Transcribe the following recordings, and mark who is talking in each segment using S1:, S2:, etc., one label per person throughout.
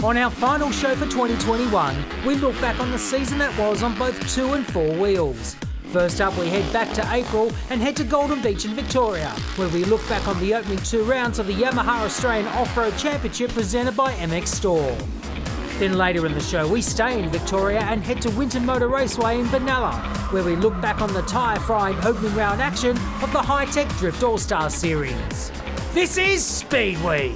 S1: On our final show for 2021, we look back on the season that was on both 2 and 4 wheels. First up, we head back to April and head to Golden Beach in Victoria, where we look back on the opening 2 rounds of the Yamaha Australian Off-Road Championship presented by MXStore. Then later in the show, we stay in Victoria and head to Winton Motor Raceway in Benalla, where we look back on the tyre-frying opening round action of the Hi-Tech Drift All-Star Series. This is Speedweek.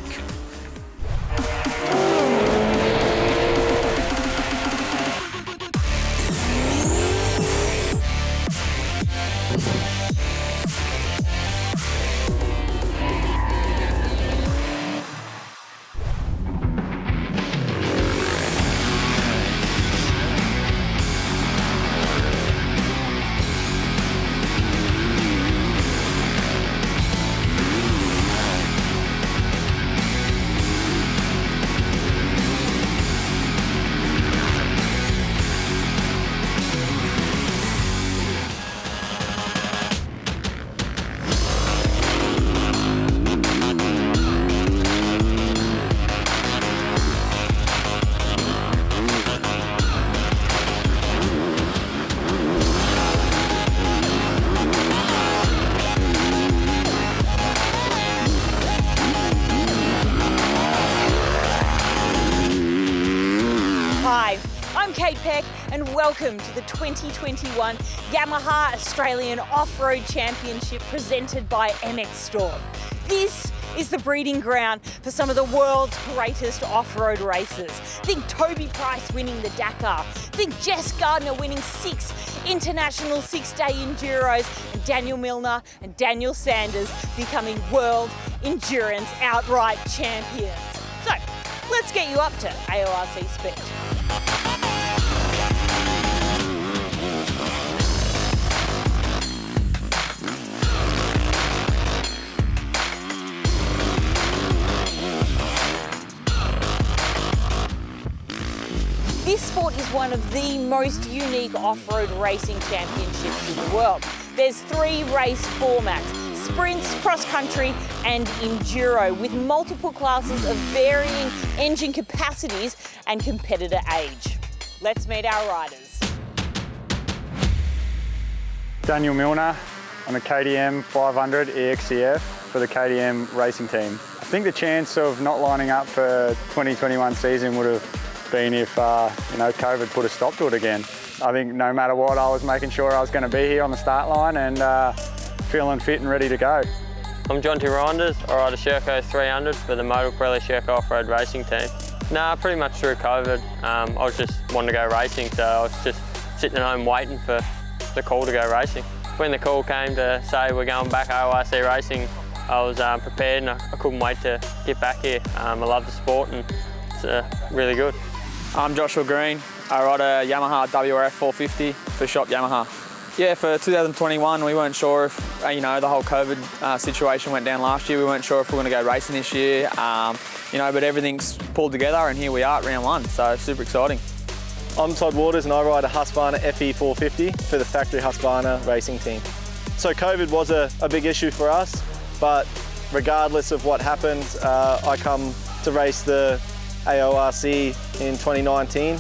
S2: And welcome to the 2021 Yamaha Australian Off-Road Championship presented by MXStore. This is the breeding ground for some of the world's greatest off-road racers. Think Toby Price winning the Dakar. Think Jess Gardner winning 6 international 6-day Enduros, and Danielle Milner and Daniel Sanders becoming world endurance outright champions. So let's get you up to AORC speed. This sport is one of the most unique off-road racing championships in the world. There's 3 race formats: sprints, cross-country and enduro, with multiple classes of varying engine capacities and competitor age. Let's meet our riders.
S3: Danielle Milner on a KTM 500 EXCF for the KTM racing team. I think the chance of not lining up for 2021 season would have been if COVID put a stop to it again. I think no matter what, I was making sure I was going to be here on the start line and feeling fit and ready to go.
S4: I'm John Rinders. I ride a Sherco 300 for the Motor Pirelli Sherco off-road racing team. Pretty much through COVID. I was just wanting to go racing, so I was just sitting at home waiting for the call to go racing. When the call came to say we're going back AORC racing, I was prepared and I couldn't wait to get back here. I love the sport and it's really good.
S5: I'm Joshua Green. I ride a Yamaha WRF 450 for Shop Yamaha. Yeah, for 2021, we weren't sure if, the whole COVID situation went down last year. We weren't sure if we were going to go racing this year, but everything's pulled together and here we are at round 1, so super exciting.
S6: I'm Todd Waters and I ride a Husqvarna FE 450 for the factory Husqvarna racing team. So COVID was a big issue for us, but regardless of what happened, I come to race the AORC in 2019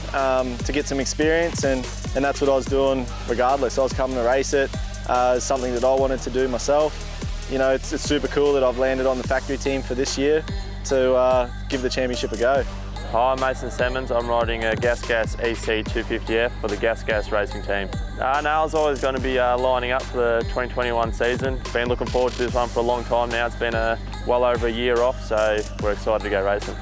S6: to get some experience, and that's what I was doing regardless. I was coming to race it. It's something that I wanted to do myself. It's super cool that I've landed on the factory team for this year to give the championship a go.
S7: Hi, I'm Mason Simmons. I'm riding a Gas EC 250F for the Gas racing team. I was always going to be lining up for the 2021 season. Been looking forward to this one for a long time now. It's been well over a year off, so we're excited to go racing.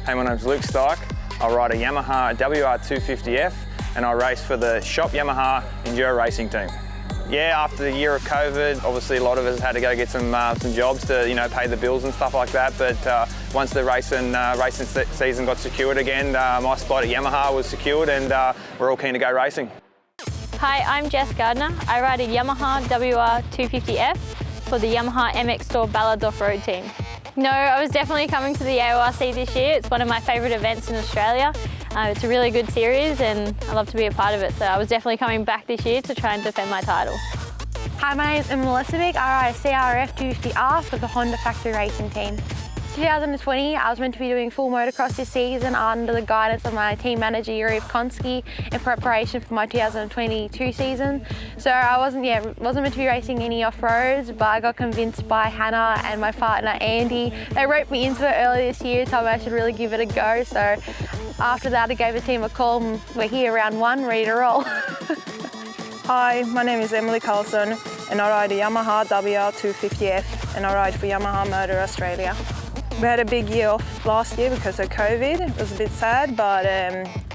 S8: Hey, my name's Luke Stark. I ride a Yamaha WR250F and I race for the Shop Yamaha Enduro racing team. Yeah, after the year of COVID, obviously a lot of us had to go get some jobs to pay the bills and stuff like that. But once the racing season got secured again, my spot at Yamaha was secured, and we're all keen to go racing.
S9: Hi, I'm Jess Gardner. I ride a Yamaha WR250F for the Yamaha MXStore Ballads Off-Road team. No, I was definitely coming to the AORC this year. It's one of my favourite events in Australia. It's a really good series and I love to be a part of it, so I was definitely coming back this year to try and defend my title.
S10: Hi, my name is Melissa Vick. I ride a CRF 250R for the Honda Factory Racing team. 2020, I was meant to be doing full motocross this season under the guidance of my team manager Yuri Konski in preparation for my 2022 season. So I wasn't meant to be racing any off-roads, but I got convinced by Hannah and my partner Andy. They roped me into it early this year, told me I should really give it a go. So after that, I gave the team a call and we're here, round one, ready to roll.
S11: Hi, my name is Emily Carlson and I ride a Yamaha WR250F and I ride for Yamaha Motor Australia. We had a big year off last year because of COVID. It was a bit sad, but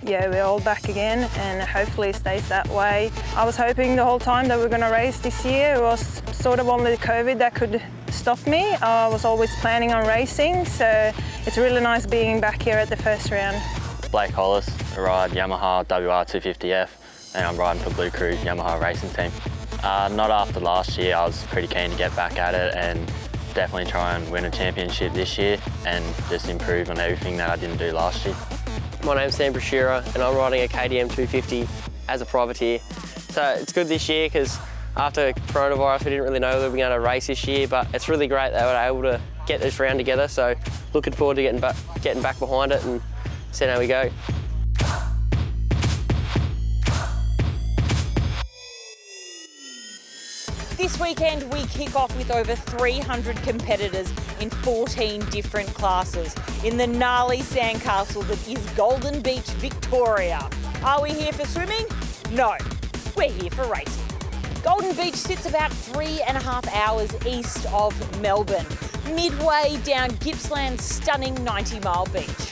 S11: yeah, we're all back again and hopefully it stays that way. I was hoping the whole time that we're going to race this year. It was sort of only COVID that could stop me. I was always planning on racing, so it's really nice being back here at the first round.
S12: Blake Hollis, I ride Yamaha WR250F and I'm riding for Blue Crew Yamaha racing team. Not after last year, I was pretty keen to get back at it and definitely try and win a championship this year and just improve on everything that I didn't do last year.
S13: My name's Sam Brashira and I'm riding a KTM 250 as a privateer. So it's good this year because after coronavirus we didn't really know we were going to race this year, but it's really great that we're able to get this round together, so looking forward to getting back behind it and seeing how we go.
S2: This weekend we kick off with over 300 competitors in 14 different classes in the gnarly sandcastle that is Golden Beach, Victoria. Are we here for swimming? No, we're here for racing. Golden Beach sits about 3.5 hours east of Melbourne, midway down Gippsland's stunning 90-mile beach.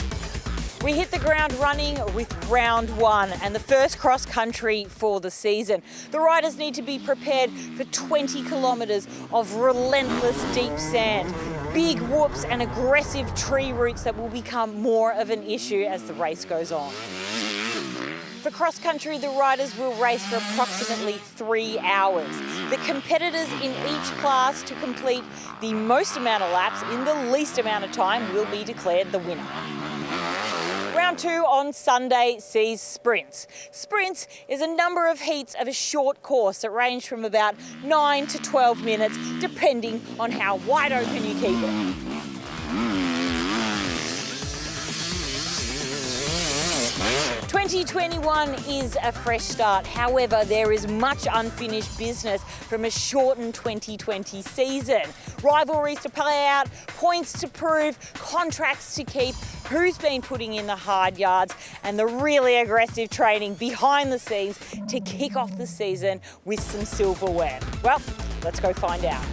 S2: We hit the ground running with round one and the first cross country for the season. The riders need to be prepared for 20 kilometres of relentless deep sand, big whoops and aggressive tree roots that will become more of an issue as the race goes on. For cross country, the riders will race for approximately 3 hours. The competitors in each class to complete the most amount of laps in the least amount of time will be declared the winner. Round two on Sunday sees sprints. Sprints is a number of heats of a short course that range from about 9 to 12 minutes, depending on how wide open you keep it. "2021 is a fresh start. However, there is much unfinished business from a shortened 2020 season. Rivalries to play out, points to prove, contracts to keep, who's been putting in the hard yards, and the really aggressive training behind the scenes to kick off the season with some silverware. Well, let's go find out.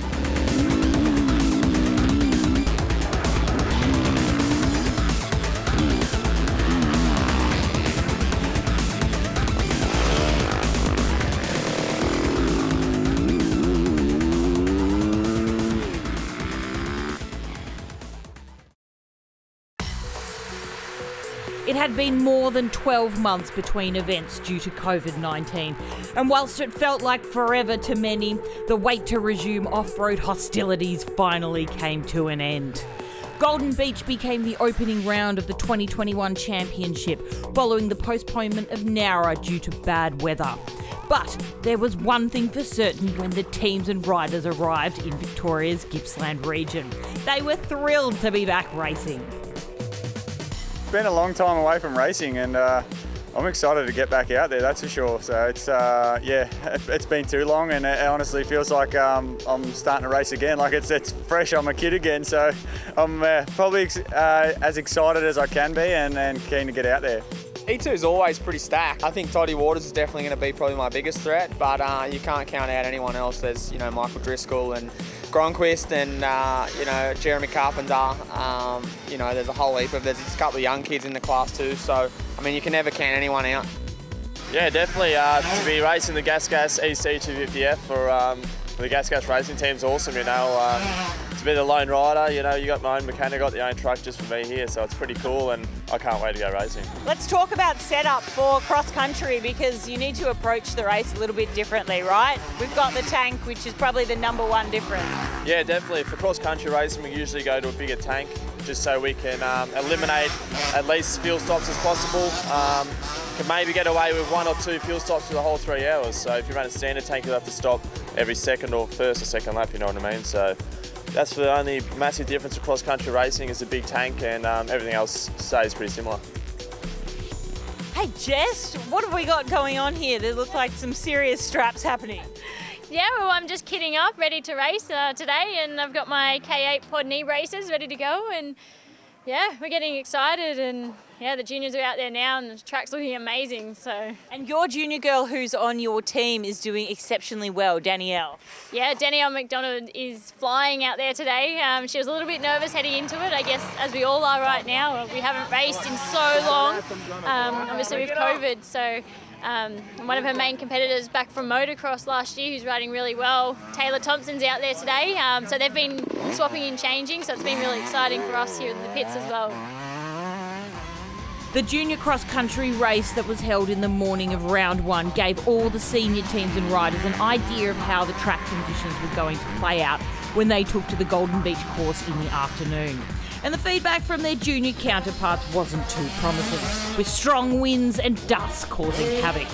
S2: It had been more than 12 months between events due to COVID-19, and whilst it felt like forever to many, the wait to resume off-road hostilities finally came to an end. Golden Beach became the opening round of the 2021 championship, following the postponement of Nowra due to bad weather. But there was one thing for certain when the teams and riders arrived in Victoria's Gippsland region. They were thrilled to be back racing.
S3: It's been a long time away from racing and I'm excited to get back out there, that's for sure. So it's, it's been too long and it honestly feels like I'm starting to race again. Like it's fresh, I'm a kid again. So I'm probably as excited as I can be and keen to get out there.
S5: E2 is always pretty stacked. I think Toddy Waters is definitely going to be probably my biggest threat, but you can't count out anyone else. There's, Michael Driscoll and Gronquist and, Jeremy Carpenter. There's a whole heap there's a couple of young kids in the class too. So, you can never count anyone out.
S7: Yeah, definitely. To be racing the Gas EC 250F for the Gas Racing team's awesome, To be the lone rider, you got my own mechanic, got the own truck just for me here, so it's pretty cool and I can't wait to go racing.
S2: Let's talk about setup for cross country because you need to approach the race a little bit differently, right? We've got the tank, which is probably the #1 difference.
S7: Yeah, definitely. For cross country racing, we usually go to a bigger tank just so we can eliminate at least fuel stops as possible. Can maybe get away with 1 or 2 fuel stops for the whole 3 hours. So if you run a standard tank, you'll have to stop every second or first or second lap, you know what I mean? So That's the only massive difference across country racing is the big tank, and everything else stays pretty similar.
S2: Hey Jess, what have we got going on here? There look like some serious straps happening.
S9: Yeah, well, I'm just kitting up, ready to race today, and I've got my K8 pod knee braces ready to go, and yeah, we're getting excited, and yeah, the juniors are out there now, and the track's looking amazing, so.
S2: And your junior girl who's on your team is doing exceptionally well, Danielle.
S9: Yeah, Danielle Mcdonald is flying out there today. She was a little bit nervous heading into it, I guess, as we all are right now. We haven't raced in so long, obviously with COVID, so. One of her main competitors back from motocross last year who's riding really well, Taylor Thompson's out there today, so they've been swapping and changing, so it's been really exciting for us here in the pits as well.
S14: The junior cross-country race that was held in the morning of round one gave all the senior teams and riders an idea of how the track conditions were going to play out when they took to the Golden Beach course in the afternoon. And the feedback from their junior counterparts wasn't too promising, with strong winds and dust causing havoc.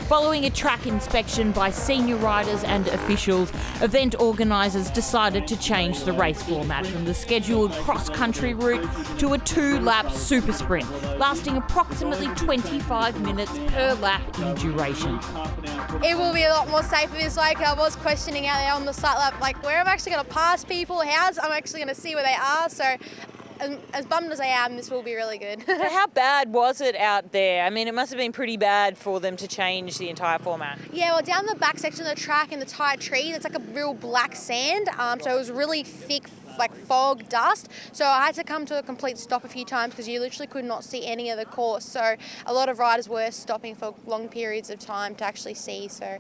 S14: Following a track inspection by senior riders and officials, event organisers decided to change the race format from the scheduled cross-country route to a 2-lap super sprint, lasting approximately 25 minutes per lap in duration.
S10: It will be a lot more safer this way. I was questioning out there on the sight lap, like where I'm actually going to pass people, I'm actually going to see where they are. So as bummed as I am, this will be really good.
S2: So how bad was it out there? I mean, it must have been pretty bad for them to change the entire format.
S10: Yeah, well, down the back section of the track in the tight trees, it's like a real black sand. So it was really thick, like fog, dust. So I had to come to a complete stop a few times because you literally could not see any of the course. So a lot of riders were stopping for long periods of time to actually see. So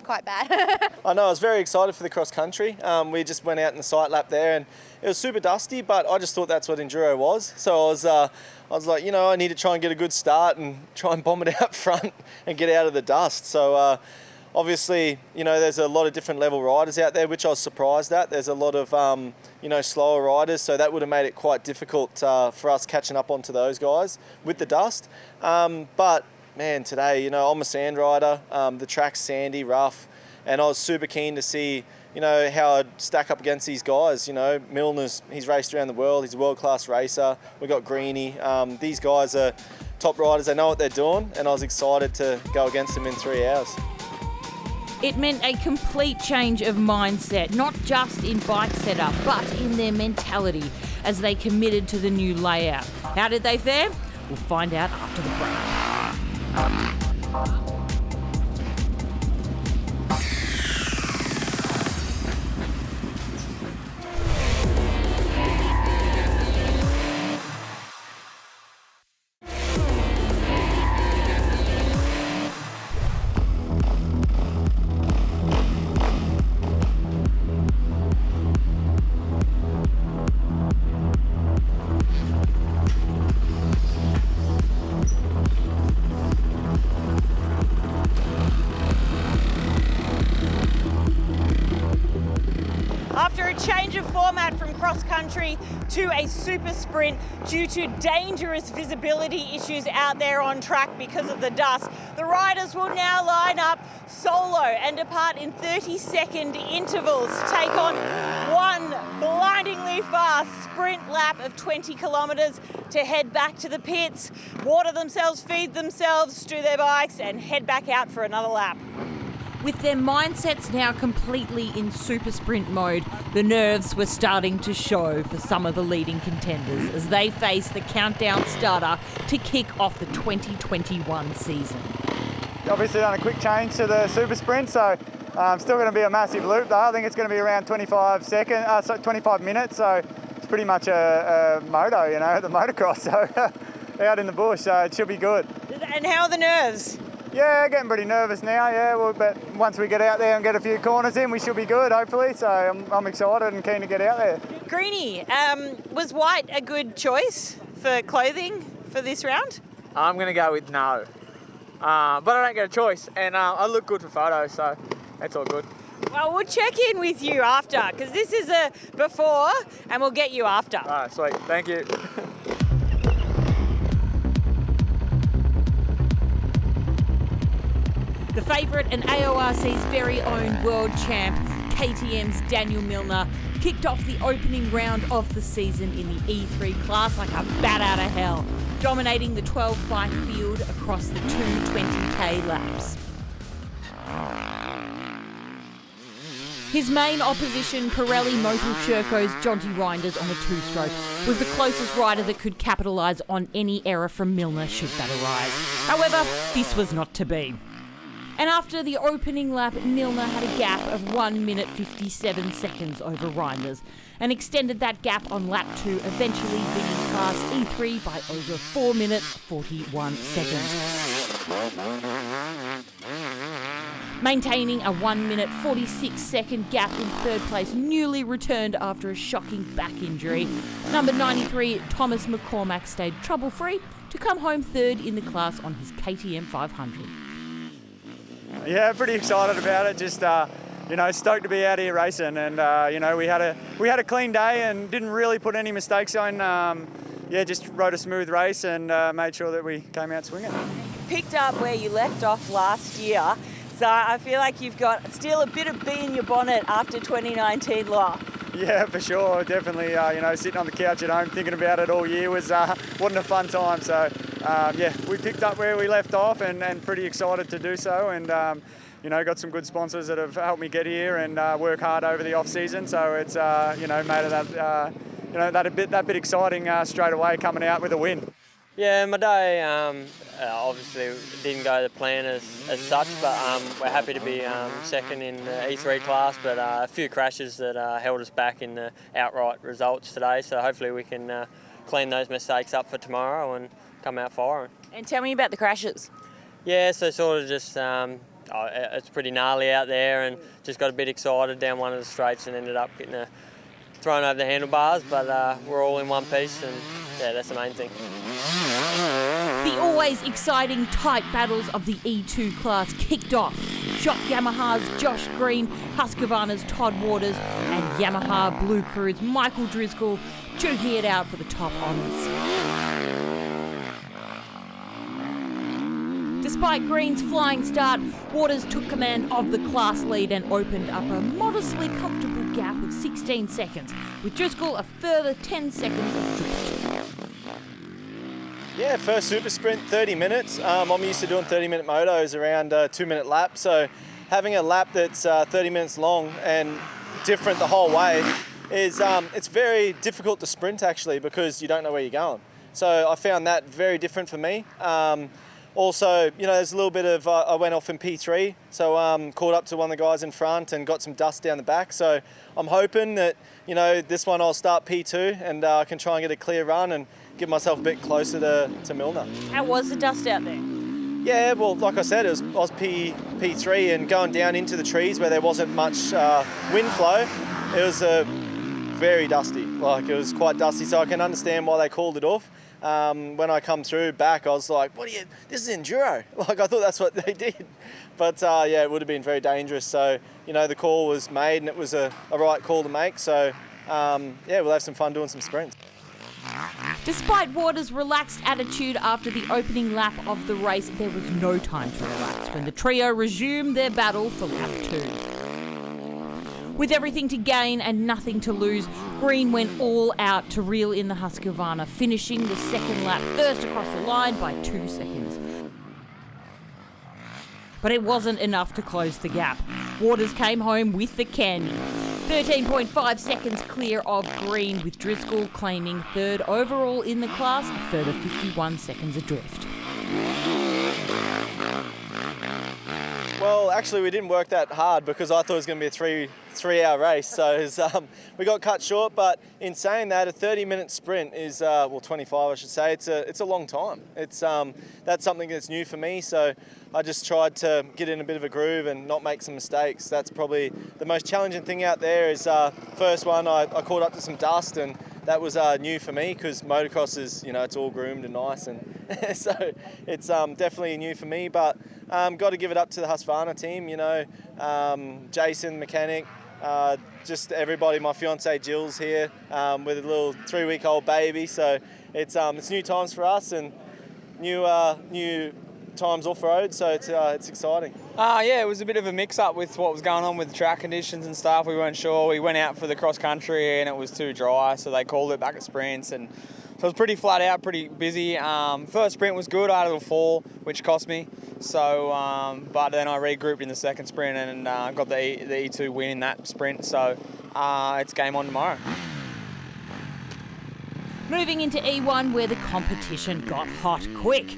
S10: quite bad.
S6: I know, I was very excited for the cross country. We just went out in the sight lap there and it was super dusty, but I just thought that's what enduro was. So I was like, you know, I need to try and get a good start and try and bomb it out front and get out of the dust. So obviously, you know, there's a lot of different level riders out there, which I was surprised at. There's a lot of, you know, slower riders, so that would have made it quite difficult for us catching up onto those guys with the dust. But man, today, you know, I'm a sand rider. The track's sandy, rough, and I was super keen to see, you know, how I'd stack up against these guys. You know, Milner's, he's raced around the world. He's a world-class racer. We got Greenie. These guys are top riders. They know what they're doing, and I was excited to go against them in 3 hours.
S14: It meant a complete change of mindset, not just in bike setup, but in their mentality as they committed to the new layout. How did they fare? We'll find out after the break.
S2: After a change of format from cross-country to a super sprint due to dangerous visibility issues out there on track because of the dust, the riders will now line up solo and depart in 30-second intervals to take on one blindingly fast sprint lap of 20 kilometres to head back to the pits, water themselves, feed themselves, stew their bikes and head back out for another lap.
S14: With their mindsets now completely in super sprint mode, the nerves were starting to show for some of the leading contenders as they face the countdown starter to kick off the 2021 season.
S3: Obviously done a quick change to the super sprint, so still going to be a massive loop though. I think it's going to be around 25 minutes, so it's pretty much a moto, you know, the motocross, so out in the bush, so it should be good.
S2: And how are the nerves?
S3: Yeah, getting pretty nervous now, yeah, well, but once we get out there and get a few corners in, we should be good, hopefully, so I'm excited and keen to get out there.
S2: Greenie, was white a good choice for clothing for this round?
S5: I'm going to go with no. But I don't get a choice, and I look good for photos, so it's all good.
S2: Well, we'll check in with you after, because this is a before, and we'll get you after.
S5: All right, sweet, thank you.
S14: The favourite and AORC's very own world champ, KTM's Danielle Milner kicked off the opening round of the season in the E3 class like a bat out of hell, dominating the 12-bike field across the 220k laps. His main opposition, Pirelli Motul Sherco's Jonty Reinders on the two-stroke, was the closest rider that could capitalise on any error from Milner should that arise. However, this was not to be. And after the opening lap, Milner had a gap of 1 minute 57 seconds over Reinders and extended that gap on lap 2, eventually winning Class E3 by over 4 minutes 41 seconds. Maintaining a 1 minute 46 second gap in third place, newly returned after a shocking back injury, number 93 Thomas McCormack stayed trouble-free to come home third in the class on his KTM 500.
S3: Yeah, pretty excited about it. Just stoked to be out here racing, and we had a clean day and didn't really put any mistakes on. Just rode a smooth race and made sure that we came out swinging.
S2: Picked up where you left off last year, so I feel like you've got still a bit of bee in your bonnet after 2019 loss.
S3: Yeah, for sure, definitely. Sitting on the couch at home thinking about it all year wasn't a fun time. So we picked up where we left off and pretty excited to do so. And got some good sponsors that have helped me get here and work hard over the off season. So it's made it that bit exciting straight away coming out with a win.
S4: Yeah, my day obviously didn't go to plan as such, but we're happy to be second in the E3 class, but a few crashes that held us back in the outright results today, so hopefully we can clean those mistakes up for tomorrow and come out firing.
S2: And tell me about the crashes.
S4: Yeah, so sort of just, it's pretty gnarly out there and just got a bit excited down one of the straights and ended up getting thrown over the handlebars, but we're all in one piece and yeah, that's the main thing.
S14: The always exciting tight battles of the E2 class kicked off. Shop Yamaha's Josh Green, Husqvarna's Todd Waters and Yamaha Blue Crew's Michael Driscoll duking it out for the top honours. Despite Green's flying start, Waters took command of the class lead and opened up a modestly comfortable gap of 16 seconds, with Driscoll a further 10 seconds of drift.
S6: Yeah, first super sprint, 30 minutes. I'm used to doing 30-minute motos around a 2-minute lap, so having a lap that's 30 minutes long and different the whole way is it's very difficult to sprint actually because you don't know where you're going. So I found that very different for me. Also, there's a little bit of, I went off in P3, so caught up to one of the guys in front and got some dust down the back. So I'm hoping that, this one I'll start P2 and I can try and get a clear run and give myself a bit closer to Milner.
S2: How was the dust out there?
S6: Yeah, well, like I said, I was P3 and going down into the trees where there wasn't much wind flow. It was very dusty, it was quite dusty, so I can understand why they called it off. When I come through back, I was like, this is enduro. I thought that's what they did. But it would have been very dangerous. So, the call was made and it was a right call to make. So, we'll have some fun doing some sprints.
S14: Despite Waters' relaxed attitude after the opening lap of the race, there was no time to relax when the trio resumed their battle for lap 2. With everything to gain and nothing to lose, Green went all out to reel in the Husqvarna, finishing the second lap first across the line by 2 seconds. But it wasn't enough to close the gap. Waters came home with the candy. 13.5 seconds clear of Green, with Driscoll claiming third overall in the class, a further 51 seconds adrift.
S6: Well, actually, we didn't work that hard because I thought it was going to be a three-hour race. So we got cut short. But in saying that, a 30-minute sprint is 25, I should say. It's a long time. That's something that's new for me. So I just tried to get in a bit of a groove and not make some mistakes. That's probably the most challenging thing out there. Is first one I caught up to some dust, and that was new for me because motocross is it's all groomed and nice, and so it's definitely new for me. But got to give it up to the Husqvarna team. Jason, mechanic, just everybody. My fiance Jill's here with a little 3-week-old baby, so it's new times for us and new times off-road, so it's exciting.
S5: Yeah, it was a bit of a mix-up with what was going on with the track conditions and stuff. We weren't sure. We went out for the cross-country and it was too dry, so they called it back at sprints. And so it was pretty flat out, pretty busy. First sprint was good. I had a little fall, which cost me. So, but then I regrouped in the second sprint and got the E2 win in that sprint. So it's game on tomorrow.
S14: Moving into E1, where the competition got hot quick.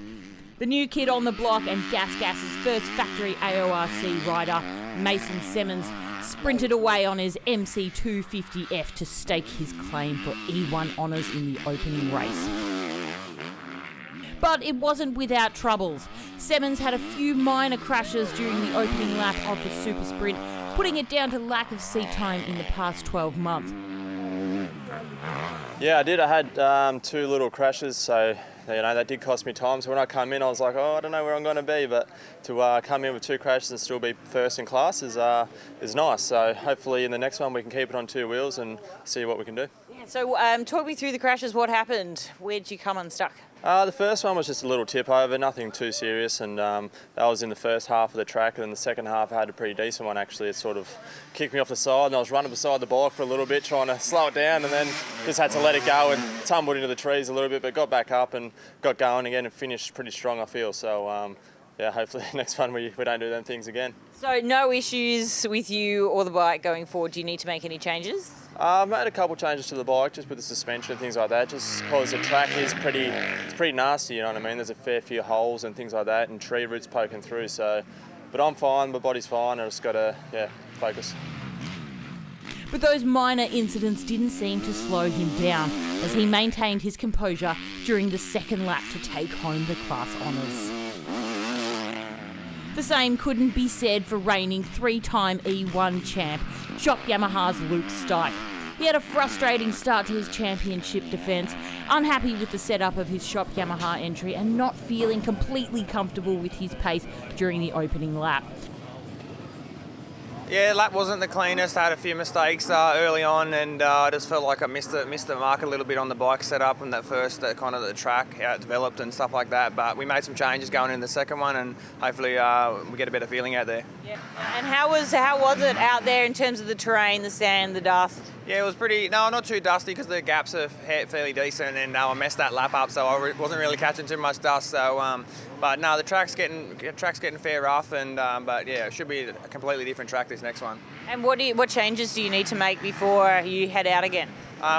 S14: The new kid on the block and Gas's first factory AORC rider, Mason Simmons, sprinted away on his MC250F to stake his claim for E1 honours in the opening race. But it wasn't without troubles. Simmons had a few minor crashes during the opening lap of the super sprint, putting it down to lack of seat time in the past 12 months.
S7: Yeah, I did. I had 2 little crashes, so that did cost me time. So when I come in, I was like, I don't know where I'm going to be, but to come in with 2 crashes and still be first in class is nice. So hopefully in the next one we can keep it on 2 wheels and see what we can do.
S2: Yeah, so talk me through the crashes. What happened? Where'd you come unstuck?
S7: The first one was just a little tip over, nothing too serious, and that was in the first half of the track, and then the second half I had a pretty decent one actually. It sort of kicked me off the side and I was running beside the bike for a little bit trying to slow it down, and then just had to let it go and tumbled into the trees a little bit, but got back up and got going again and finished pretty strong, I feel. So yeah, hopefully next one we don't do them things again.
S2: So no issues with you or the bike going forward. Do you need to make any changes?
S7: I've made a couple changes to the bike, just with the suspension and things like that, just because the track is pretty nasty, you know what I mean? There's a fair few holes and things like that, and tree roots poking through, so, but I'm fine, my body's fine, I just got to, focus.
S14: But those minor incidents didn't seem to slow him down, as he maintained his composure during the second lap to take home the class honours. The same couldn't be said for reigning 3-time E1 champ, Shop Yamaha's Luke Stike. He had a frustrating start to his championship defence, unhappy with the setup of his Shop Yamaha entry and not feeling completely comfortable with his pace during the opening lap.
S5: Yeah, lap wasn't the cleanest. I had a few mistakes early on, and I just felt like I missed the mark a little bit on the bike setup and that first kind of the track, how it developed and stuff like that. But we made some changes going in the second one, and hopefully we get a better feeling out there.
S2: Yeah. And how was it out there in terms of the terrain, the sand, the dust?
S5: Yeah, it was not too dusty because the gaps are fairly decent, and I messed that lap up, so I wasn't really catching too much dust. So, but no, the track's getting fair rough, and but yeah, it should be a completely different track this next one.
S2: And what changes do you need to make before you head out again?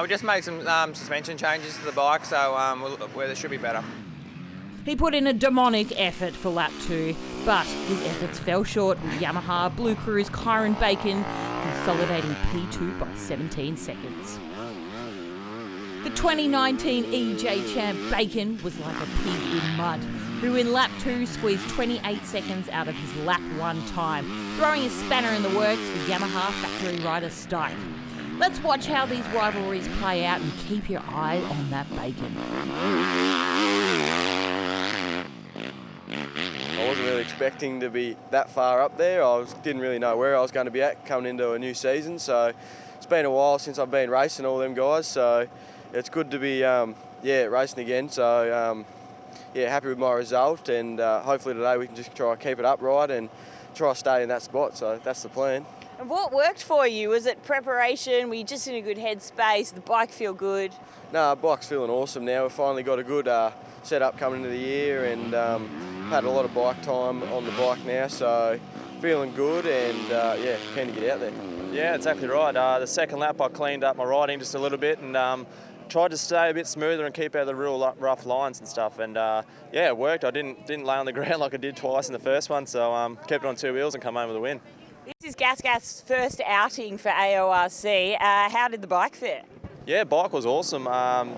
S5: We just made some suspension changes to the bike, so where it should be better.
S14: He put in a demonic effort for lap 2, but his efforts fell short with Yamaha Blue Crew's Kyron Bacon consolidating P2 by 17 seconds. The 2019 EJ champ Bacon was like a pig in mud, who in lap 2 squeezed 28 seconds out of his lap 1 time, throwing a spanner in the works for Yamaha factory rider Stike. Let's watch how these rivalries play out and keep your eye on that Bacon.
S15: I wasn't really expecting to be that far up there. Didn't really know where I was going to be at coming into a new season. So it's been a while since I've been racing all them guys. So it's good to be racing again. So happy with my result, and hopefully today we can just try to keep it upright and try to stay in that spot. So that's the plan.
S2: And what worked for you? Was it preparation? Were you just in a good headspace? The bike feel good?
S15: No, bike's feeling awesome now. We've finally got a good setup coming into the year, and had a lot of bike time on the bike now, so feeling good, and keen to get out there.
S7: Yeah, exactly right. The second lap I cleaned up my riding just a little bit and tried to stay a bit smoother and keep out of the real rough lines and stuff, and it worked. I didn't lay on the ground like I did twice in the first one, so kept it on 2 wheels and come home with a win.
S2: This is Gas's first outing for AORC. How did the bike fare?
S7: Yeah, bike was awesome.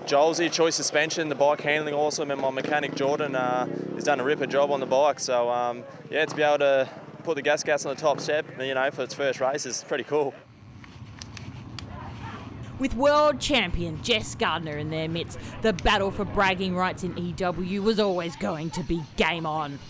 S7: Jolesy, choice suspension, the bike handling awesome, and my mechanic Jordan has done a ripper job on the bike. So to be able to put the gas on the top step, for its first race is pretty cool.
S14: With world champion Jess Gardner in their midst, the battle for bragging rights in EW was always going to be game on.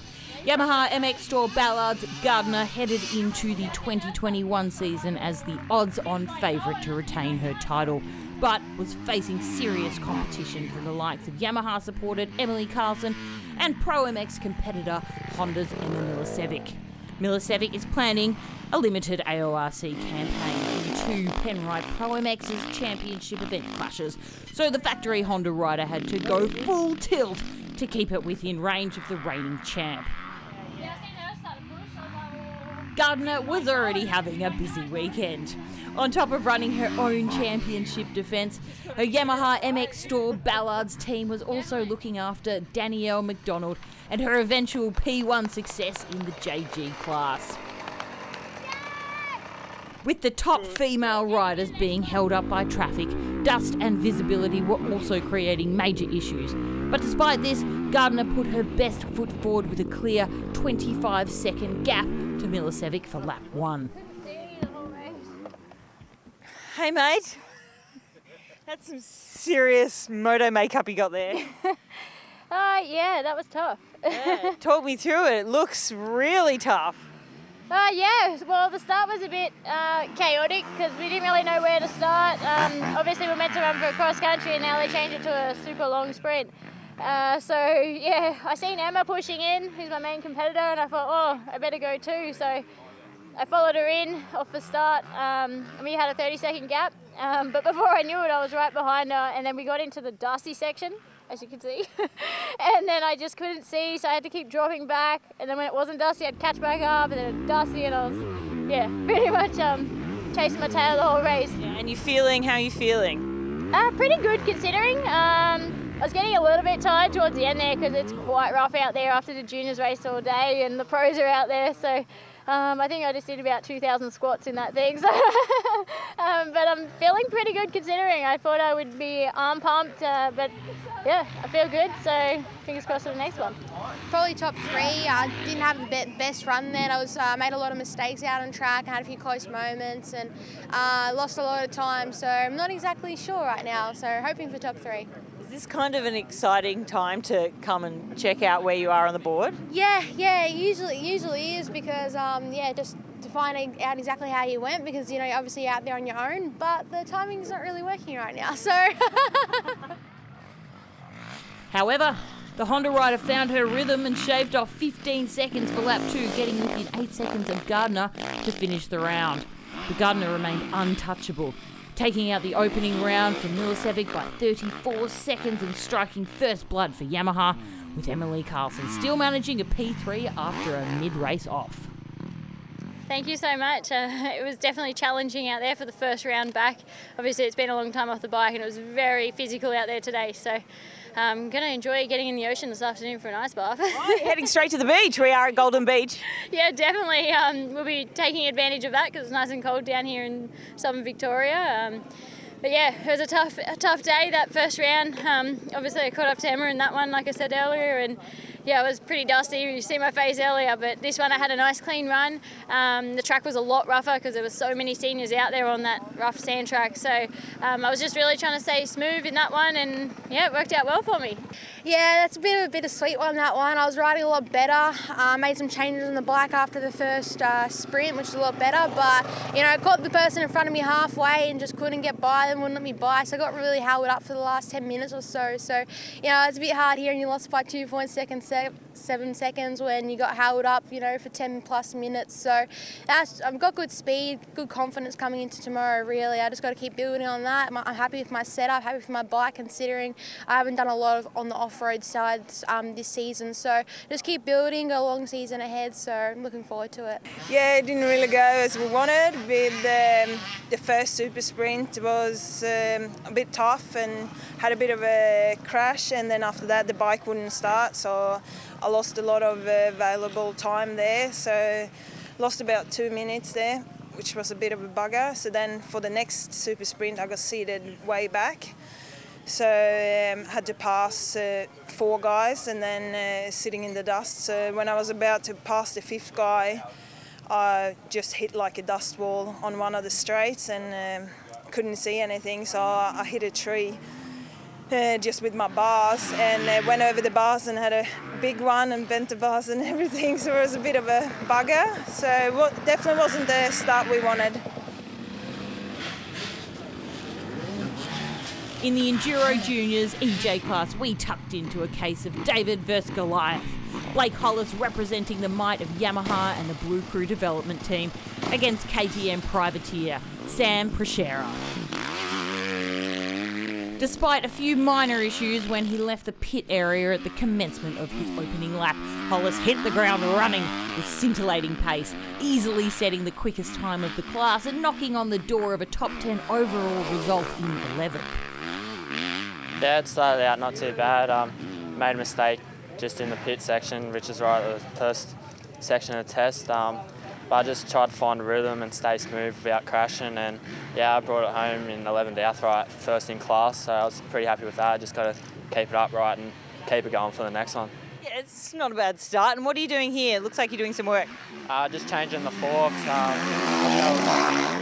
S14: Yamaha MXStore Ballard's Gardner headed into the 2021 season as the odds-on favourite to retain her title. but was facing serious competition from the likes of Yamaha-supported Emily Carlson and Pro MX competitor Honda's Emma Milicevic. Milicevic is planning a limited AORC campaign in 2 Penrite Pro MX's championship event clashes, so the factory Honda rider had to go full tilt to keep it within range of the reigning champ. Gardner was already having a busy weekend. On top of running her own championship defence, her Yamaha MXStore Ballards team was also looking after Danielle Mcdonald and her eventual P1 success in the JG class. With the top female riders being held up by traffic, dust and visibility were also creating major issues. But despite this, Gardner put her best foot forward with a clear 25-second gap to Milicevic for lap 1.
S2: Hey mate, that's some serious moto makeup you got there.
S9: Yeah, that was tough.
S2: Yeah, talk me through it. It looks really tough.
S9: Yeah, well the start was a bit chaotic because we didn't really know where to start. Obviously we're meant to run for a cross country and now they changed it to a super long sprint. So yeah, I seen Emma pushing in, who's my main competitor, and I thought, oh, I better go too. So I followed her in off the start, and we had a 30-second gap. But before I knew it, I was right behind her, and then we got into the dusty section, as you can see. And then I just couldn't see, so I had to keep dropping back. And then when it wasn't dusty, I'd catch back up, and then it was dusty, and I was, yeah, pretty much chasing my tail the whole race.
S2: Yeah, and how are you feeling?
S9: Pretty good considering. I was getting a little bit tired towards the end there because it's quite rough out there after the juniors race all day and the pros are out there. So I think I just did about 2,000 squats in that thing. So, but I'm feeling pretty good considering. I thought I would be arm pumped, but yeah, I feel good. So fingers crossed for the next one.
S10: Probably top 3. I didn't have the best run then. I was made a lot of mistakes out on track. I had a few close moments and lost a lot of time. So I'm not exactly sure right now. So hoping for top 3.
S2: Is this kind of an exciting time to come and check out where you are on the board?
S10: Yeah, usually is because just to find out exactly how you went because obviously you're out there on your own, but the timing's not really working right now. So.
S14: However, the Honda rider found her rhythm and shaved off 15 seconds for lap 2, getting within 8 seconds of Gardner to finish the round. But Gardner remained untouchable, taking out the opening round for Milicevic by 34 seconds and striking first blood for Yamaha, with Emily Carlson still managing a P3 after a mid-race off.
S9: Thank you so much. It was definitely challenging out there for the first round back. Obviously it's been a long time off the bike and it was very physical out there today, so I'm going to enjoy getting in the ocean this afternoon for an ice bath.
S2: Oh, you're heading straight to the beach. We are at Golden Beach.
S9: Yeah, definitely. We'll be taking advantage of that because it's nice and cold down here in southern Victoria. But yeah, it was a tough day, that first round. Obviously I caught up to Emma in that one, like I said earlier, and yeah, it was pretty dusty. You see my face earlier, but this one I had a nice clean run. The track was a lot rougher because there were so many seniors out there on that rough sand track. So I was just really trying to stay smooth in that one, and yeah, it worked out well for me.
S10: Yeah, that's a bit of a bittersweet one, that one. I was riding a lot better. Made some changes on the bike after the first sprint, which was a lot better. But I caught the person in front of me halfway and just couldn't get by. Them wouldn't let me by, so I got really held up for the last 10 minutes or so. So it's a bit hard here, and you lost by 2.7 seconds when you got held up, for 10 plus minutes. So I've got good speed, good confidence coming into tomorrow. Really, I just got to keep building on that. I'm happy with my setup, happy with my bike, considering I haven't done a lot on the off-road side this season. So just keep building, got a long season ahead. So I'm looking forward to it.
S11: Yeah, it didn't really go as we wanted. With the first super sprint was a bit tough and had a bit of a crash, and then after that the bike wouldn't start, so I lost a lot of available time there, so lost about 2 minutes there, which was a bit of a bugger. So then for the next super sprint I got seated way back, so had to pass 4 guys and then sitting in the dust. So when I was about to pass the 5th guy, I just hit like a dust wall on one of the straights and couldn't see anything, so I hit a tree just with my bars and went over the bars and had a big one and bent the bars and everything, so it was a bit of a bugger. So definitely wasn't the start we wanted.
S14: In the Enduro Juniors EJ class, we tucked into a case of David versus Goliath. Blake Hollis representing the might of Yamaha and the Blue Crew development team against KTM privateer Sam Prashera. Despite a few minor issues when he left the pit area at the commencement of his opening lap, Hollis hit the ground running with scintillating pace, easily setting the quickest time of the class and knocking on the door of a top 10 overall result in 11th.
S16: Yeah, it started out not too bad. Made a mistake just in the pit section, which is right at the first section of the test. But I just tried to find a rhythm and stay smooth without crashing, and yeah, I brought it home in 11th outright, first in class, so I was pretty happy with that. I just got to keep it upright and keep it going for the next one.
S2: Yeah, it's not a bad start. And what are you doing here? Looks like you're doing some work.
S16: Just changing the forks.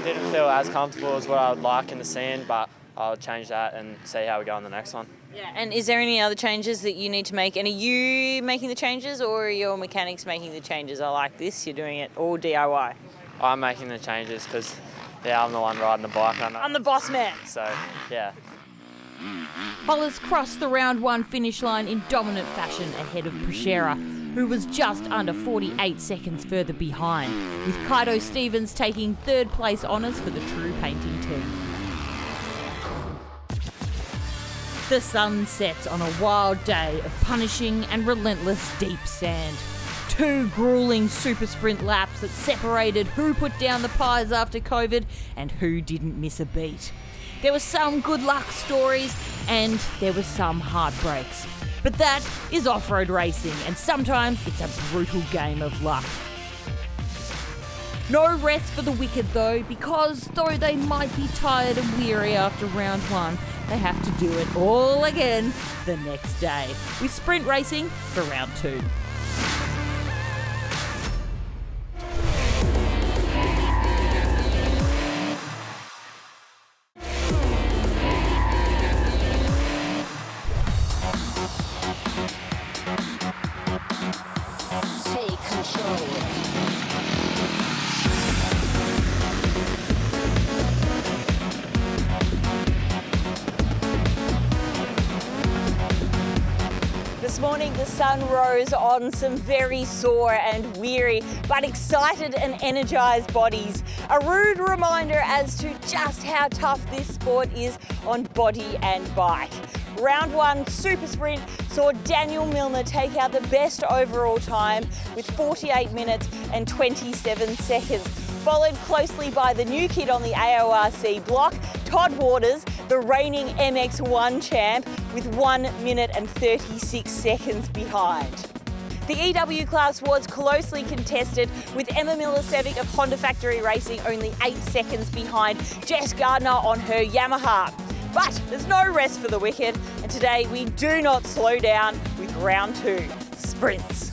S16: Didn't feel as comfortable as what I would like in the sand, but I'll change that and see how we go on the next one.
S2: Yeah, and is there any other changes that you need to make? And are you making the changes or are your mechanics making the changes? I like this, you're doing it all DIY.
S16: I'm making the changes because, yeah, I'm the one riding the bike.
S2: I'm the boss man.
S16: So, yeah.
S14: Hollis crossed the round one finish line in dominant fashion ahead of Prashera, who was just under 48 seconds further behind, with Kaito Stevens taking third place honours for the True Painting team. The sun sets on a wild day of punishing and relentless deep sand. 2 gruelling super sprint laps that separated who put down the pies after COVID and who didn't miss a beat. There were some good luck stories and there were some heartbreaks. But that is off-road racing, and sometimes it's a brutal game of luck. No rest for the wicked though, because though they might be tired and weary after round one, they have to do it all again the next day, with sprint racing for round 2.
S17: Take control.
S2: This morning the sun rose on some very sore and weary but excited and energised bodies. A rude reminder as to just how tough this sport is on body and bike. Round 1 super sprint saw Danielle Milner take out the best overall time with 48 minutes and 27 seconds. Followed closely by the new kid on the AORC block, Todd Waters, the reigning MX1 champ, with 1 minute and 36 seconds behind. The EW class was closely contested, with Emma Milicevic of Honda Factory Racing only 8 seconds behind Jess Gardner on her Yamaha. But there's no rest for the wicked, and today we do not slow down with round 2, sprints.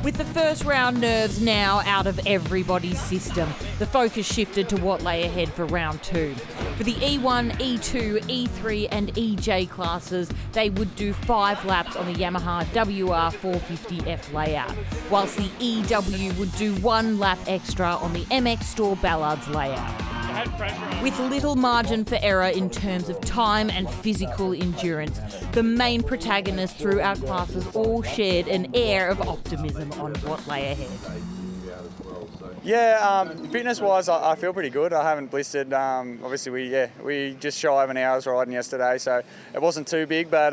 S14: With the first round nerves now out of everybody's system, the focus shifted to what lay ahead for round 2. For the E1, E2, E3 and EJ classes, they would do 5 laps on the Yamaha WR450F layout, whilst the EW would do 1 lap extra on the MXStore Ballards layout. With little margin for error in terms of time and physical endurance, the main protagonists through our classes all shared an air of optimism on what lay ahead.
S3: Yeah, fitness-wise, I feel pretty good. I haven't blistered. Obviously, we just shy of an hour's riding yesterday, so it wasn't too big. But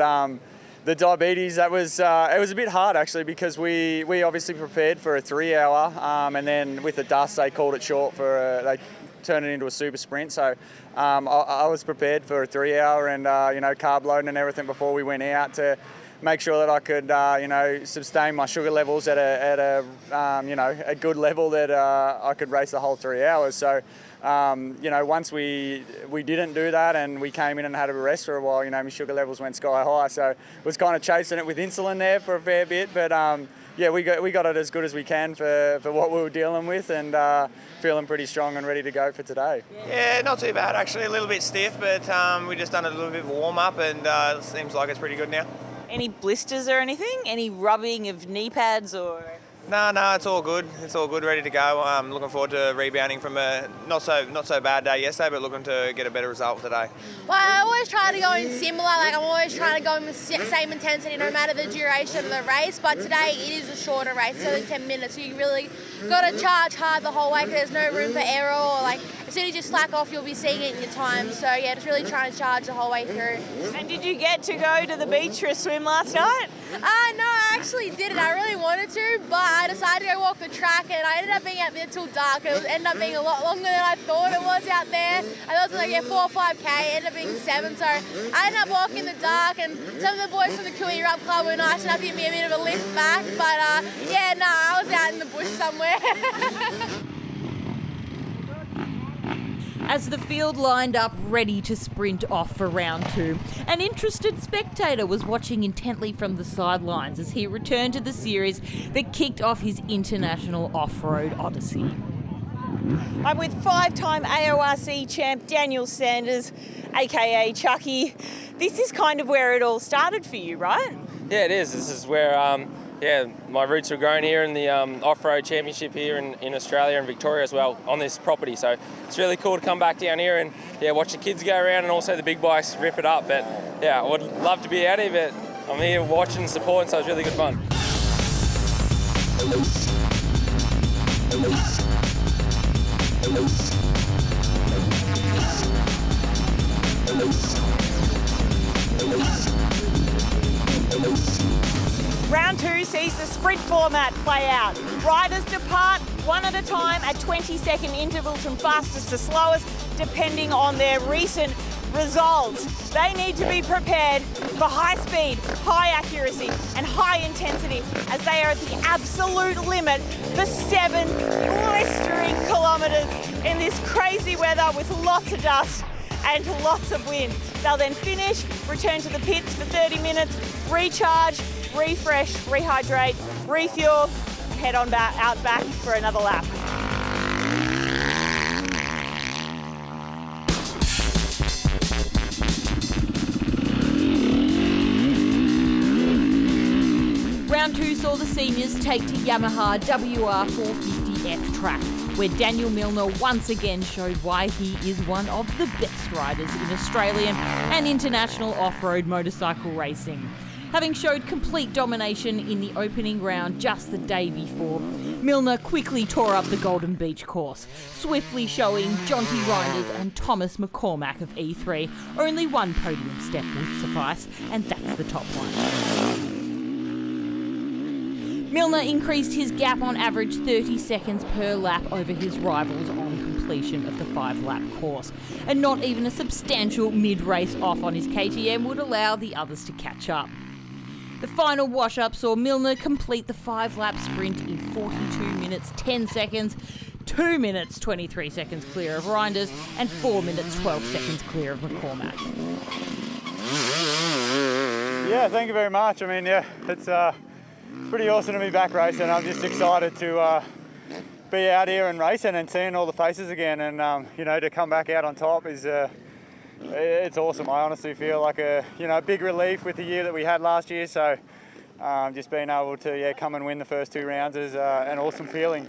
S3: the diabetes, it was a bit hard actually, because we obviously prepared for a 3-hour, and then with the dust, they called it short for they turned it into a super sprint. So I was prepared for a 3-hour and carb loading and everything before we went out to make sure that I could sustain my sugar levels at a good level that I could race the whole 3 hours. So once we didn't do that and we came in and had a rest for a while, my sugar levels went sky high. So was kind of chasing it with insulin there for a fair bit, but we got it as good as we can for what we were dealing with, and feeling pretty strong and ready to go for today.
S18: Yeah, not too bad actually. A little bit stiff, but we just done a little bit of a warm up, and it seems like it's pretty good now.
S2: Any blisters or anything? Any rubbing of knee pads or?
S18: No, it's all good. It's all good, ready to go. I'm looking forward to rebounding from a not so bad day yesterday, but looking to get a better result today.
S10: Well, I always try to go in similar, I'm always trying to go in the same intensity no matter the duration of the race, but today it is a shorter race, it's only 10 minutes, so you really got to charge hard the whole way because there's no room for error, or as soon as you slack off you'll be seeing it in your time, so yeah, just really trying to charge the whole way through.
S2: And did you get to go to the beach for a swim last night?
S10: No, I actually didn't. I really wanted to, but I decided to go walk the track, and I ended up being out there till dark. It ended up being a lot longer than I thought it was out there. I thought it was 4 or 5K, it ended up being 7, so I ended up walking in the dark, and some of the boys from the Cooey Rup Club were nice enough to give me a bit of a lift back, but I was out in the bush somewhere.
S14: As the field lined up ready to sprint off for round 2, an interested spectator was watching intently from the sidelines as he returned to the series that kicked off his international off-road odyssey.
S2: I'm with 5-time AORC champ Daniel Sanders, aka Chucky. This is kind of where it all started for you, right?
S17: Yeah, it is. This is where my roots were grown here in the off-road championship here in Australia and Victoria as well on this property. So it's really cool to come back down here and watch the kids go around and also the big bikes rip it up. But I would love to be out here, but I'm here watching and supporting, so it's really good fun.
S2: Round 2 sees the sprint format play out. Riders depart one at a time at 20-second intervals from fastest to slowest, depending on their recent results. They need to be prepared for high speed, high accuracy, and high intensity as they are at the absolute limit for 7 blistering kilometres in this crazy weather with lots of dust and lots of wind. They'll then finish, return to the pits for 30 minutes, recharge, refresh, rehydrate, refuel, and head on out back for another lap.
S14: Round 2 saw the seniors take to Yamaha WR450F track, where Danielle Milner once again showed why he is one of the best riders in Australian and international off-road motorcycle racing. Having showed complete domination in the opening round just the day before, Milner quickly tore up the Golden Beach course, swiftly showing Jonty Reinders and Thomas McCormack of E3 only one podium step would suffice, and that's the top one. Milner increased his gap on average 30 seconds per lap over his rivals on completion of the 5-lap course, and not even a substantial mid-race off on his KTM would allow the others to catch up. The final wash-up saw Milner complete the 5-lap sprint in 42 minutes 10 seconds, 2 minutes 23 seconds clear of Reinders, and 4 minutes 12 seconds clear of McCormack.
S3: Yeah, thank you very much. I mean, it's pretty awesome to be back racing. I'm just excited to be out here and racing and seeing all the faces again, and to come back out on top is it's awesome. I honestly feel like a big relief with the year that we had last year. So just being able to come and win the first 2 rounds is an awesome feeling.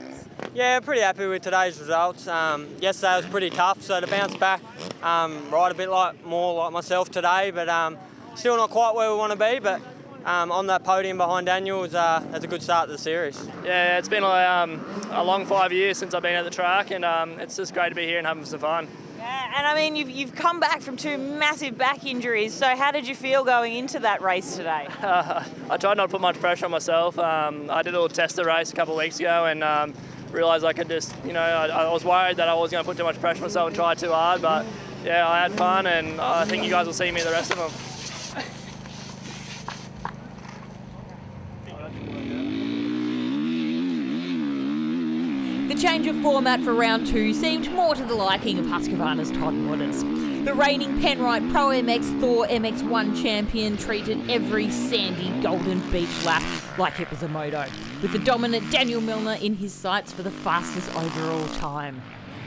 S19: Yeah, pretty happy with today's results. Yesterday was pretty tough, so to bounce back, ride a bit more like myself today, but still not quite where we want to be. But on that podium behind Daniel is that's a good start to the series.
S17: Yeah, it's been a long 5 years since I've been at the track, and it's just great to be here and having some fun.
S2: Yeah, and I mean, you've come back from 2 massive back injuries, so how did you feel going into that race today?
S17: I tried not to put much pressure on myself. I did a little tester race a couple of weeks ago and realised I could just, I was worried that I was going to put too much pressure on myself and try too hard, but yeah, I had fun, and I think you guys will see me the rest of them.
S14: The change of format for round 2 seemed more to the liking of Husqvarna's Todd Waters. The reigning Penrite Pro MX Thor MX1 champion treated every sandy Golden Beach lap like it was a moto, with the dominant Danielle Milner in his sights for the fastest overall time.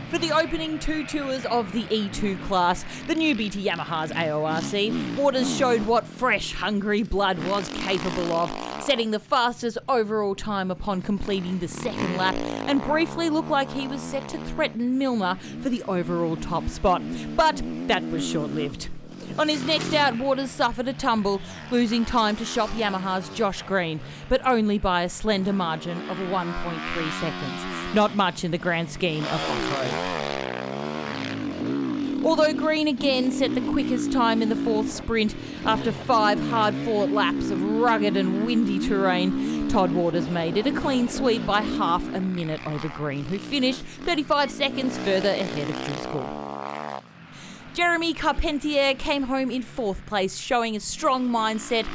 S14: For the opening 2 tours of the E2 class, the newbie to Yamaha's AORC, Waters showed what fresh, hungry blood was capable of, setting the fastest overall time upon completing the second lap, and briefly looked like he was set to threaten Milner for the overall top spot. But that was short-lived. On his next out, Waters suffered a tumble, losing time to Shop Yamaha's Josh Green, but only by a slender margin of 1.3 seconds. Not much in the grand scheme of off-road. Although Green again set the quickest time in the fourth sprint after 5 hard-fought laps of rugged and windy terrain, Todd Waters made it a clean sweep by half a minute over Green, who finished 35 seconds further ahead of Driscoll. Jeremy Carpentier came home in fourth place, showing a strong mindset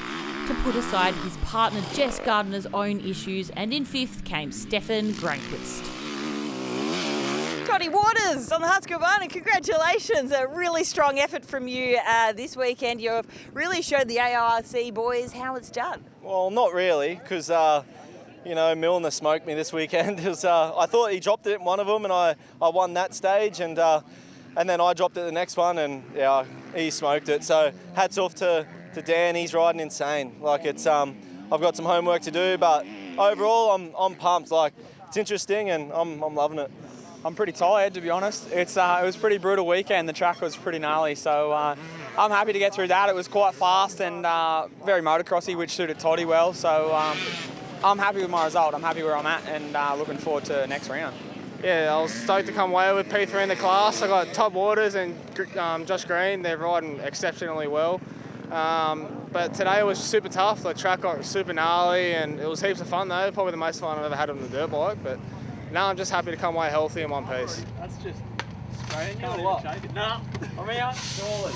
S14: to put aside his partner Jess Gardner's own issues, and in fifth came Stefan Granquist.
S2: Toddy Waters on the Husqvarna, congratulations. A really strong effort from you this weekend. You've really showed the ARC boys how it's done.
S6: Well, not really, because, Milner smoked me this weekend. It was, I thought he dropped it in one of them, and I won that stage, and then I dropped it the next one, and he smoked it. So hats off to Dan, he's riding insane. Like, it's I've got some homework to do, but overall I'm pumped. Like, it's interesting, and I'm loving it.
S20: I'm pretty tired, to be honest. It was a pretty brutal weekend. The track was pretty gnarly, so I'm happy to get through that. It was quite fast and very motocrossy, which suited Toddy well. So I'm happy with my result. I'm happy where I'm at, and looking forward to next round.
S21: Yeah, I was stoked to come away with P3 in the class. I got Todd Waters and Josh Green. They're riding exceptionally well. But today was super tough. The track got super gnarly, and it was heaps of fun though. Probably the most fun I've ever had on the dirt bike. But now I'm just happy to come away healthy in one piece.
S22: That's just spraying you. What? No, I'm out. Surely.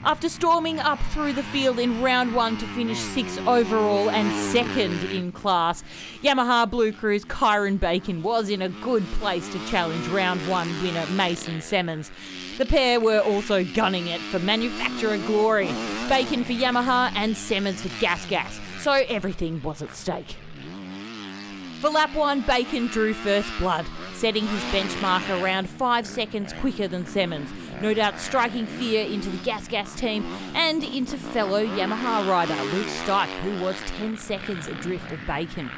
S14: After storming up through the field in round one to finish 6th overall and 2nd in class, Yamaha Blue Crew's Kyron Bacon was in a good place to challenge round one winner Mason Semmons. The pair were also gunning it for manufacturer glory, Bacon for Yamaha and Semmons for Gas, so everything was at stake. For lap 1, Bacon drew first blood, setting his benchmark around 5 seconds quicker than Semmons, no doubt striking fear into the Gas team and into fellow Yamaha rider Luke Stike, who was 10 seconds adrift of Bacon.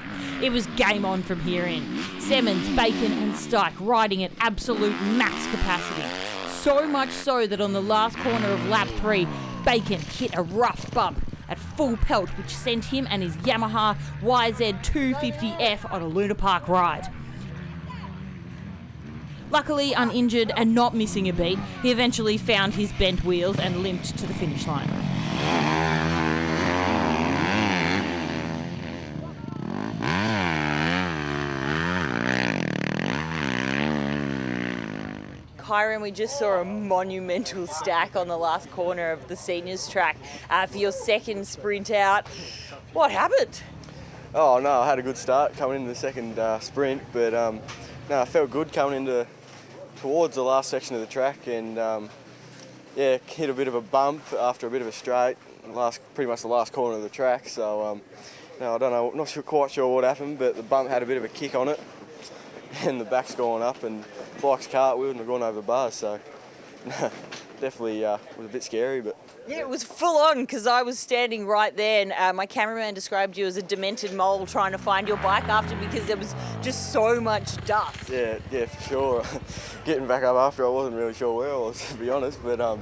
S14: It was game on from here in. Semmons, Bacon and Stike riding at absolute max capacity. So much so that on the last corner of lap 3, Bacon hit a rough bump at full pelt, which sent him and his Yamaha YZ250F on a Luna Park ride. Luckily uninjured and not missing a beat, he eventually found his bent wheels and limped to the finish line.
S2: Kyron, we just saw a monumental stack on the last corner of the seniors track for your second sprint out. What happened?
S15: Oh no, I had a good start coming into the second sprint, but I felt good coming towards the last section of the track, and hit a bit of a bump after a bit of a straight, pretty much the last corner of the track. So I don't know, not quite sure what happened, but the bump had a bit of a kick on it, and the back's gone up, and bike's cartwheeled and I've gone over the bars. So definitely was a bit scary, but.
S2: Yeah, it was full on because I was standing right there, and my cameraman described you as a demented mole trying to find your bike after, because there was just so much dust.
S15: Yeah, for sure. Getting back up after, I wasn't really sure where I was, to be honest, but it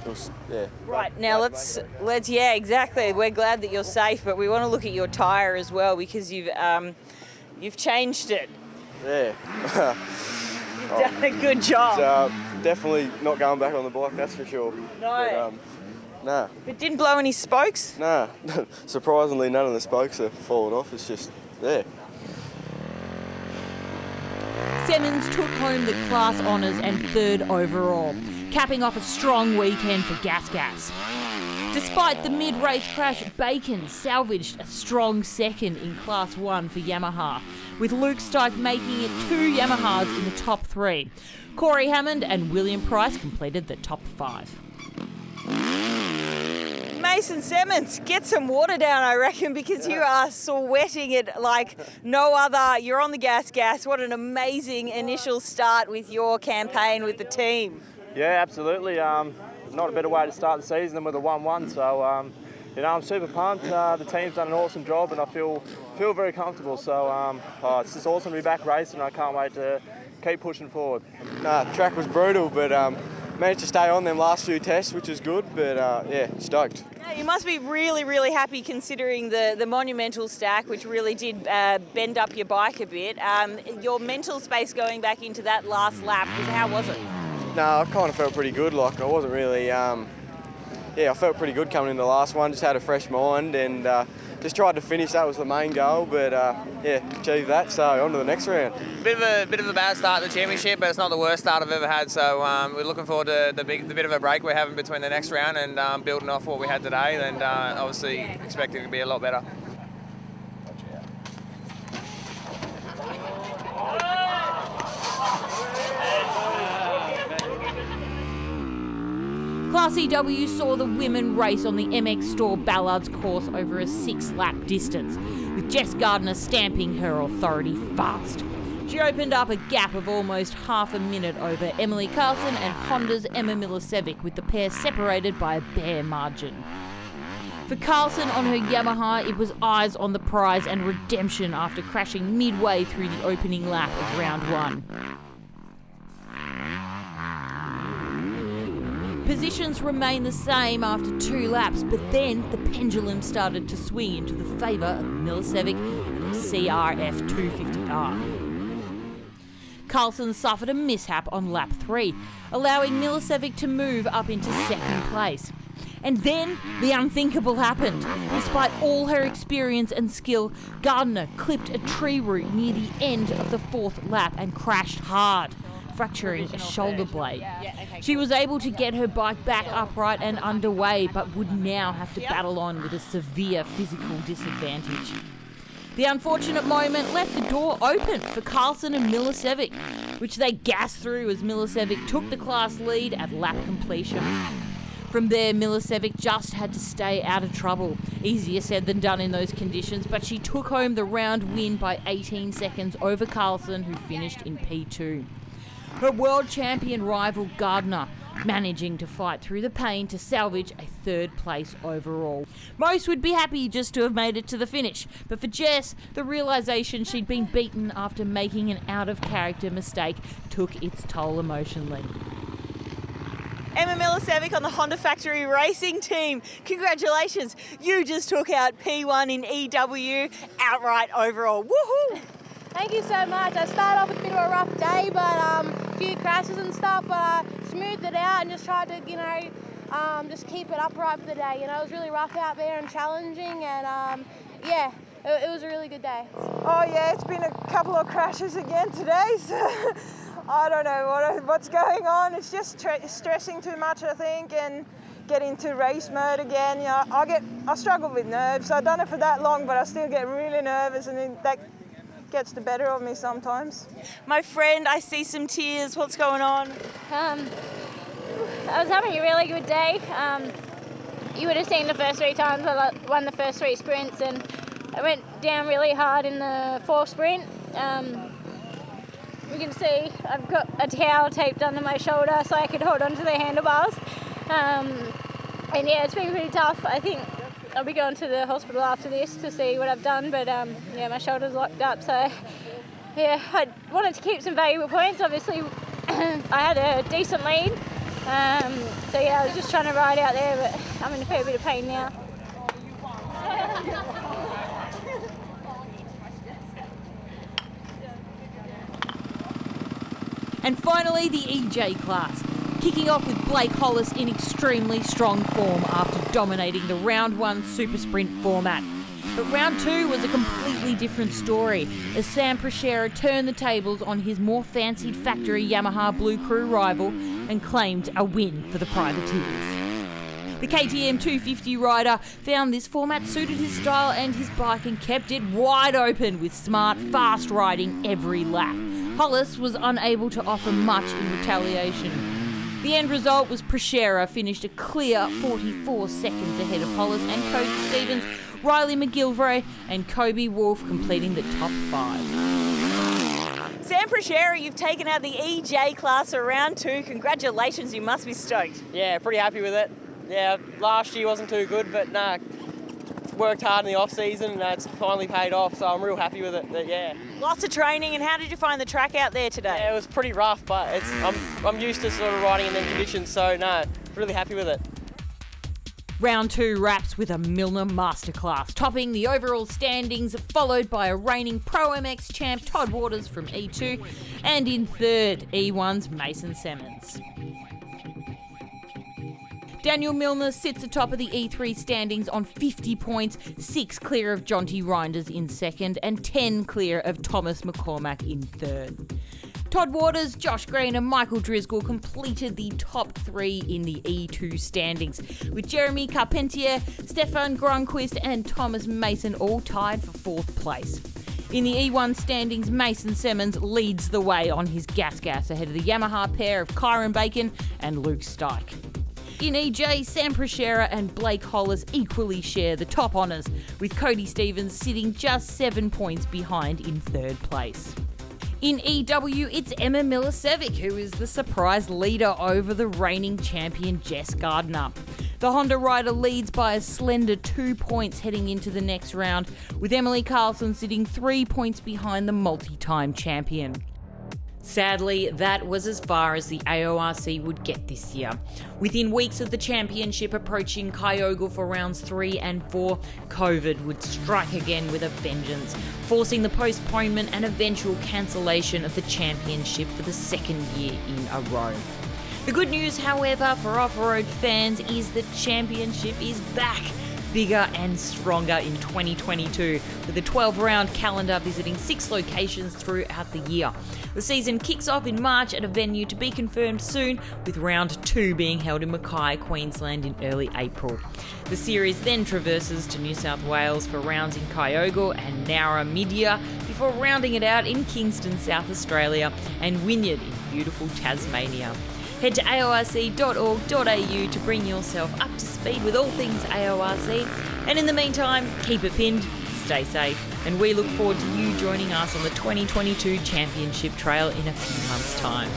S15: was, yeah.
S2: Right, now let's yeah, exactly. We're glad that you're safe, but we want to look at your tyre as well, because you've changed it.
S15: Yeah.
S2: You've done a good job.
S15: Definitely not going back on the bike, that's for sure.
S2: No.
S15: But,
S2: But didn't blow any spokes?
S15: Nah. Surprisingly, none of the spokes have fallen off. It's just there.
S14: Semmons took home the class honours and 3rd overall, capping off a strong weekend for Gas. Despite the mid-race crash, Bacon salvaged a strong 2nd in Class 1 for Yamaha, with Luke Stike making it 2 Yamahas in the top 3. Corey Hammond and William Price completed the top 5.
S2: Mason Semmons, get some water down, I reckon, because you are sweating it like no other. You're on the gas. What an amazing initial start with your campaign with the team.
S23: Yeah, absolutely.
S6: not a better way to start the season than with a 1-1. So, you know, I'm super pumped. The team's done an awesome job, and I feel very comfortable. So, it's just awesome to be back racing. I can't wait to keep pushing forward.
S15: Track was brutal, but managed to stay on them last few tests, which is good. But yeah, stoked.
S2: Now, you must be really, really happy considering the monumental stack, which really did bend up your bike a bit. Your mental space going back into that last lap, how was it?
S15: No, I kind of felt pretty good. Like I wasn't really, yeah, I felt pretty good coming into the last one. Just had a fresh mind and just tried to finish. That was the main goal, but yeah, achieved that. So on to the next round.
S18: Bit of a bad start to the championship, but it's not the worst start I've ever had. So we're looking forward to the bit of a break we're having between the next round and building off what we had today. And obviously expecting it to be a lot better.
S14: Class EW saw the women race on the MXStore Ballards course over a 6-lap distance, with Jess Gardner stamping her authority fast. She opened up a gap of almost half a minute over Emily Carlson and Honda's Emma Milicevic, with the pair separated by a bare margin. For Carlson on her Yamaha, it was eyes on the prize and redemption after crashing midway through the opening lap of round 1. Positions remained the same after 2 laps, but then the pendulum started to swing into the favour of Milicevic and her CRF 250R. Carlson suffered a mishap on lap 3, allowing Milicevic to move up into 2nd place. And then the unthinkable happened. Despite all her experience and skill, Gardner clipped a tree root near the end of the 4th lap and crashed hard, fracturing a shoulder blade. She was able to get her bike back upright and underway, but would now have to battle on with a severe physical disadvantage. The unfortunate moment left the door open for Carlson and Milicevic, which they gassed through as Milicevic took the class lead at lap completion. From there, Milicevic just had to stay out of trouble. Easier said than done in those conditions, but she took home the round win by 18 seconds over Carlson, who finished in P2. Her world champion rival Gardner managing to fight through the pain to salvage a 3rd place overall. Most would be happy just to have made it to the finish, but for Jess, the realisation she'd been beaten after making an out-of-character mistake took its toll emotionally.
S2: Emma Milicevic on the Honda Factory Racing Team. Congratulations, you just took out P1 in EW outright overall. Woohoo!
S10: Thank you so much. I started off with a bit of a rough day, but a few crashes and stuff, but I smoothed it out and just tried to, just keep it upright for the day. It was really rough out there and challenging, and yeah, it was a really good day.
S11: Oh yeah, it's been a couple of crashes again today, so I don't know what's going on. It's just stressing too much, I think, and get into race mode again. I struggle with nerves. I've done it for that long, but I still get really nervous, and then that gets the better of me sometimes.
S2: My friend, I see some tears. What's going on?
S9: I was having a really good day. You would have seen the first 3 times I won the first 3 sprints, and I went down really hard in the 4th sprint. You can see I've got a towel taped under my shoulder so I could hold on to the handlebars. And yeah, it's been pretty tough. I think I'll be going to the hospital after this to see what I've done, but yeah, my shoulder's locked up, so yeah, I wanted to keep some valuable points. Obviously, I had a decent lead, so yeah, I was just trying to ride out there, but I'm in a fair bit of pain now.
S14: And finally, the EJ class, kicking off with Blake Hollis in extremely strong form after dominating the round 1 super sprint format. But round 2 was a completely different story, as Sam Prashera turned the tables on his more fancied factory Yamaha Blue Crew rival and claimed a win for the privateers. The KTM 250 rider found this format suited his style and his bike and kept it wide open with smart, fast riding every lap. Hollis was unable to offer much in retaliation. The end result was Prashera finished a clear 44 seconds ahead of Hollis and Cody Stevens, Riley McGilvray and Kobe Wolf completing the top 5.
S2: Sam Prashera, you've taken out the EJ class for round 2. Congratulations, you must be stoked.
S13: Yeah, pretty happy with it. Yeah, last year wasn't too good, but worked hard in the off season and it's finally paid off, so I'm real happy with it. But yeah.
S2: Lots of training, and how did you find the track out there today?
S13: Yeah, it was pretty rough, but I'm used to sort of riding in them conditions, so really happy with it.
S14: Round 2 wraps with a Milner masterclass, topping the overall standings, followed by a reigning Pro MX champ Todd Waters from E2, and in third, E1's Mason Semmons. Daniel Milner sits atop of the E3 standings on 50 points, 6 clear of Jonty Reinders in second, and 10 clear of Thomas McCormack in third. Todd Waters, Josh Green and Michael Driscoll completed the top 3 in the E2 standings, with Jeremy Carpentier, Stefan Grunquist and Thomas Mason all tied for 4th place. In the E1 standings, Mason Semmons leads the way on his gas ahead of the Yamaha pair of Kyron Bacon and Luke Stike. In EJ, Sam Prashera and Blake Hollis equally share the top honours, with Cody Stevens sitting just 7 points behind in 3rd place. In EW, it's Emma Milicevic who is the surprise leader over the reigning champion Jess Gardner. The Honda rider leads by a slender 2 points heading into the next round, with Emily Carlson sitting 3 points behind the multi-time champion. Sadly, that was as far as the AORC would get this year. Within weeks of the championship approaching Kyogle for rounds 3 and 4, COVID would strike again with a vengeance, forcing the postponement and eventual cancellation of the championship for the 2nd year in a row. The good news, however, for off-road fans is the championship is back, bigger and stronger in 2022, with a 12-round calendar visiting 6 locations throughout the year. The season kicks off in March at a venue to be confirmed soon, with round 2 being held in Mackay, Queensland in early April. The series then traverses to New South Wales for rounds in Kyogle and Nowra mid-year, before rounding it out in Kingston, South Australia, and Wynyard in beautiful Tasmania. Head to aorc.org.au to bring yourself up to speed with all things AORC. And in the meantime, keep it pinned, stay safe, and we look forward to you joining us on the 2022 Championship Trail in a few months' time.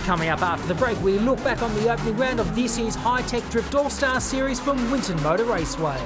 S1: Coming up after the break, we look back on the opening round of this year's High Tech Drift All-Star Series from Winton Motor Raceway.